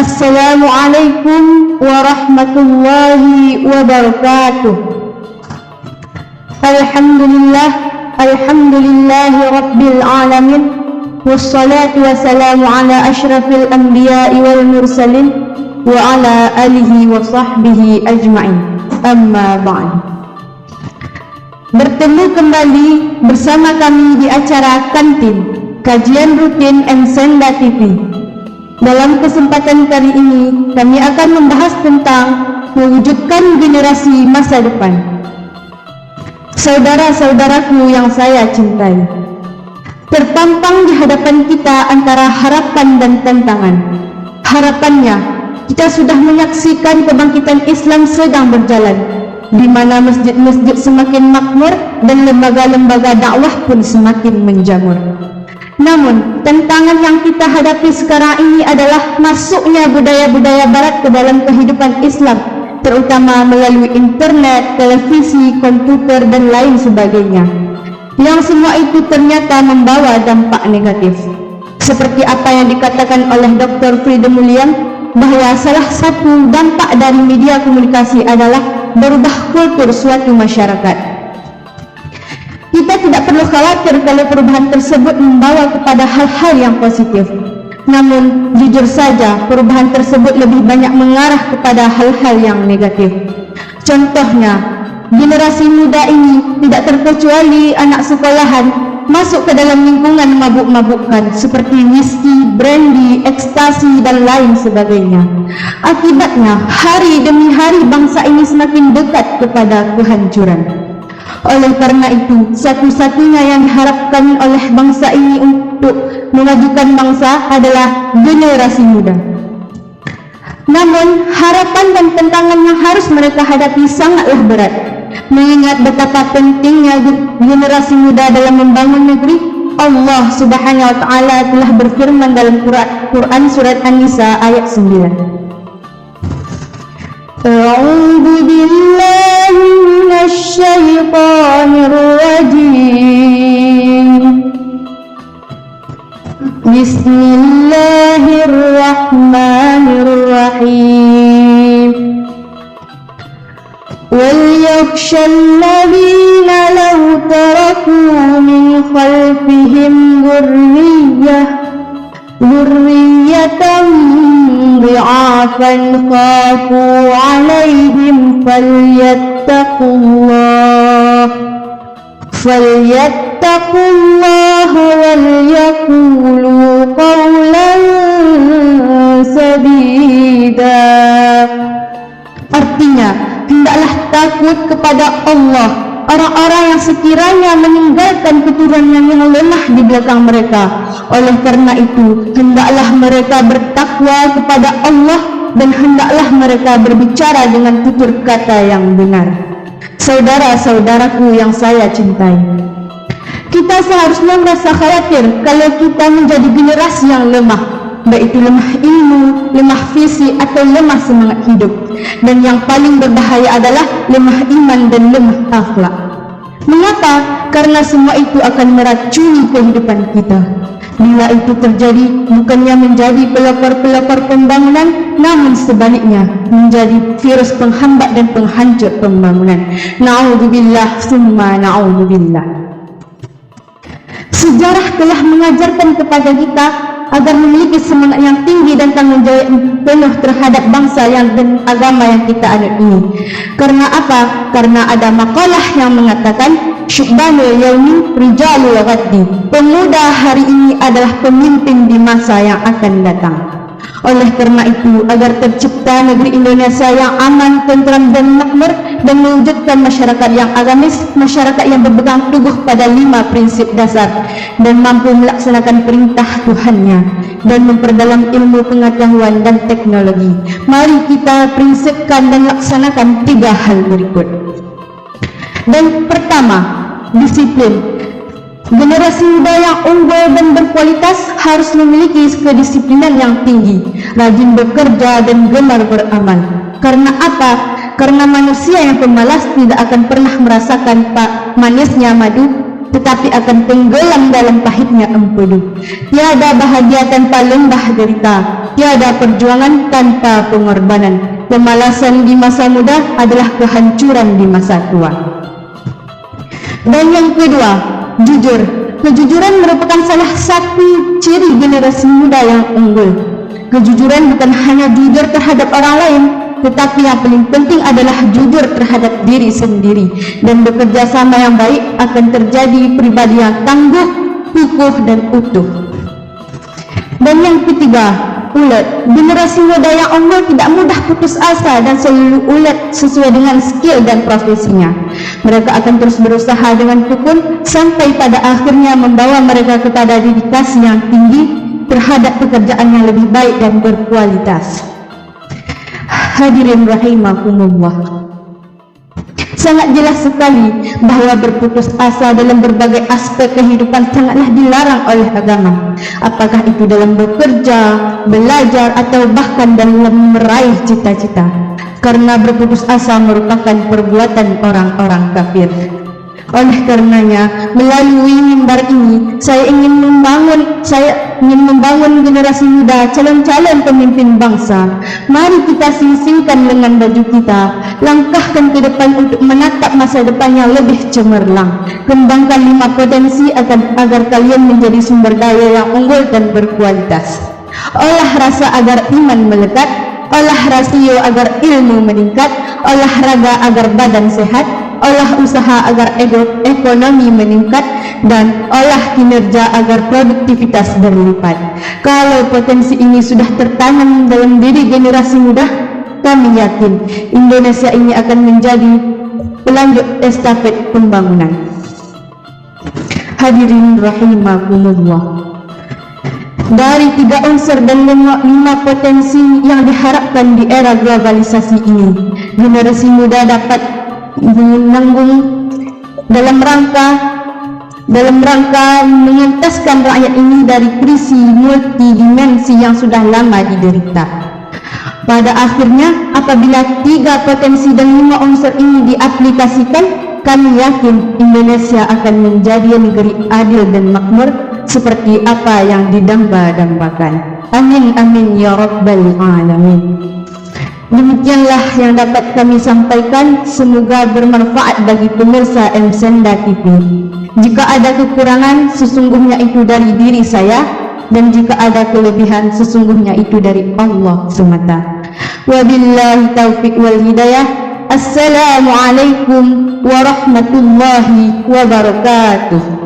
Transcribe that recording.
Assalamualaikum warahmatullahi wabarakatuh. Alhamdulillahi rabbil alamin. Wassalatu wassalamu ala ashrafil anbiya'i wal mursalin wa ala alihi wa sahbihi ajma'in. Amma ba'd. Bertemu kembali bersama kami di acara Kantin Kajian Rutin Ensenda TV. Dalam kesempatan kali ini, kami akan membahas tentang mewujudkan generasi masa depan. Saudara-saudaraku yang saya cintai, terpampang di hadapan kita antara harapan dan tantangan. Harapannya, kita sudah menyaksikan kebangkitan Islam sedang berjalan, di mana masjid-masjid semakin makmur dan lembaga-lembaga dakwah pun semakin menjamur. Namun, tantangan yang kita hadapi sekarang ini adalah masuknya budaya-budaya barat ke dalam kehidupan Islam, terutama melalui internet, televisi, komputer, dan lain sebagainya. Yang semua itu ternyata membawa dampak negatif. Seperti apa yang dikatakan oleh Dr. Freedom William, bahwa salah satu dampak dari media komunikasi adalah berubah kultur suatu masyarakat. Kita tidak perlu khawatir kalau perubahan tersebut membawa kepada hal-hal yang positif. Namun, jujur saja, perubahan tersebut lebih banyak mengarah kepada hal-hal yang negatif. Contohnya, generasi muda ini tidak terkecuali anak sekolahan masuk ke dalam lingkungan mabuk-mabukkan seperti whisky, brandy, ekstasi, dan lain sebagainya. Akibatnya, hari demi hari bangsa ini semakin dekat kepada kehancuran. Oleh karena itu, satu-satunya yang diharapkan oleh bangsa ini untuk memajukan bangsa adalah generasi muda. Namun, harapan dan tantangan yang harus mereka hadapi sangatlah berat. Mengingat betapa pentingnya generasi muda dalam membangun negeri, Allah Subhanahu wa Ta'ala telah berfirman dalam Quran surat An-Nisa ayat 9. A'udzu billahi minasy syaithanir rajim. Bismillahirrahmanirrahim. Wal yakhshal ladzina law taraku min khalfihim dhurriyyatan ضعافا خافوا عليهم فليتقوا الله وليقولوا قولا سديدا. Artinya, hendaklah takut kepada Allah orang-orang yang sekiranya meninggalkan keturunan yang lemah di belakang mereka. Oleh karena itu, hendaklah mereka bertakwa kepada Allah dan hendaklah mereka berbicara dengan tutur kata yang benar. Saudara-saudaraku yang saya cintai, kita seharusnya merasa khawatir kalau kita menjadi generasi yang lemah, baik itu lemah ilmu, lemah visi, atau lemah semangat hidup. Dan yang paling berbahaya adalah lemah iman dan lemah akhlak. Mengapa? Karena semua itu akan meracuni kehidupan kita. Bila itu terjadi, bukannya menjadi pelopor-pelopor pembangunan, namun sebaliknya menjadi virus penghambat dan penghancur pembangunan. Na'udzubillah summa na'udzubillah. Sejarah telah mengajarkan kepada kita agar memiliki semangat yang tinggi dan tanggung jawab penuh terhadap bangsa dan agama yang kita anut ini. Karena apa? Karena ada makalah yang mengatakan Syubbanul yaumi rijalul ghaddi. Pemuda hari ini adalah pemimpin di masa yang akan datang. Oleh karena itu, agar tercipta negeri Indonesia yang aman, tentram, dan makmur, dan mewujudkan masyarakat yang agamis, masyarakat yang berpegang teguh pada 5 prinsip dasar, dan mampu melaksanakan perintah Tuhannya, dan memperdalam ilmu pengetahuan dan teknologi, mari kita prinsipkan dan laksanakan 3 hal berikut. Dan pertama, disiplin. Generasi muda yang unggul dan berkualitas harus memiliki kedisiplinan yang tinggi, rajin bekerja dan gemar beramal. Karena apa? Karena manusia yang pemalas tidak akan pernah merasakan manisnya madu, tetapi akan tenggelam dalam pahitnya empedu. Tiada bahagia tanpa lembah derita, tiada perjuangan tanpa pengorbanan. Pemalasan di masa muda adalah kehancuran di masa tua. Dan yang kedua, jujur. Kejujuran merupakan salah satu ciri generasi muda yang unggul. Kejujuran bukan hanya jujur terhadap orang lain, tetapi yang paling penting adalah jujur terhadap diri sendiri. Dan bekerja sama yang baik akan terjadi pribadi yang tangguh, kukuh dan utuh. Dan yang ketiga, ulet. Generasi muda yang unggul tidak mudah putus asa dan selalu ulet sesuai dengan skill dan profesinya. Mereka akan terus berusaha dengan tekun sampai pada akhirnya membawa mereka kepada dedikasi yang tinggi terhadap pekerjaan yang lebih baik dan berkualitas. Hadirin rahimakumullah. Sangat jelas sekali bahawa berputus asa dalam berbagai aspek kehidupan sangatlah dilarang oleh agama. Apakah itu dalam bekerja, belajar atau bahkan dalam meraih cita-cita. Karena berputus asa merupakan perbuatan orang-orang kafir. Oleh karenanya, melalui mimbar ini saya ingin membangun generasi muda, calon-calon pemimpin bangsa. Mari kita sing-singkan lengan baju kita, langkahkan ke depan untuk menatap masa depan yang lebih cemerlang. Kembangkan 5 potensi agar kalian menjadi sumber daya yang unggul dan berkualitas. Olah rasa agar iman melekat, olah rasio agar ilmu meningkat, olahraga agar badan sehat, olah usaha agar ekonomi meningkat, dan olah kinerja agar produktivitas berlipat. Kalau potensi ini sudah tertanam dalam diri generasi muda, kami yakin Indonesia ini akan menjadi pelanjut estafet pembangunan. Hadirin rahimakumullah. Dari 3 unsur dan 5 potensi yang diharapkan di era globalisasi ini, generasi muda dapat menanggung dalam rangka mengentaskan rakyat ini dari krisis multidimensi yang sudah lama diderita. Pada akhirnya, apabila 3 potensi dan 5 unsur ini diaplikasikan, kami yakin Indonesia akan menjadi negeri adil dan makmur seperti apa yang didamba-dambakan. Amin amin ya rabbal alamin. Demikianlah yang dapat kami sampaikan, semoga bermanfaat bagi pemirsa M-Senda TV. Jika ada kekurangan, sesungguhnya itu dari diri saya, dan jika ada kelebihan, sesungguhnya itu dari Allah semata. Wabillahi taufiq wal hidayah. Assalamualaikum warahmatullahi wabarakatuh.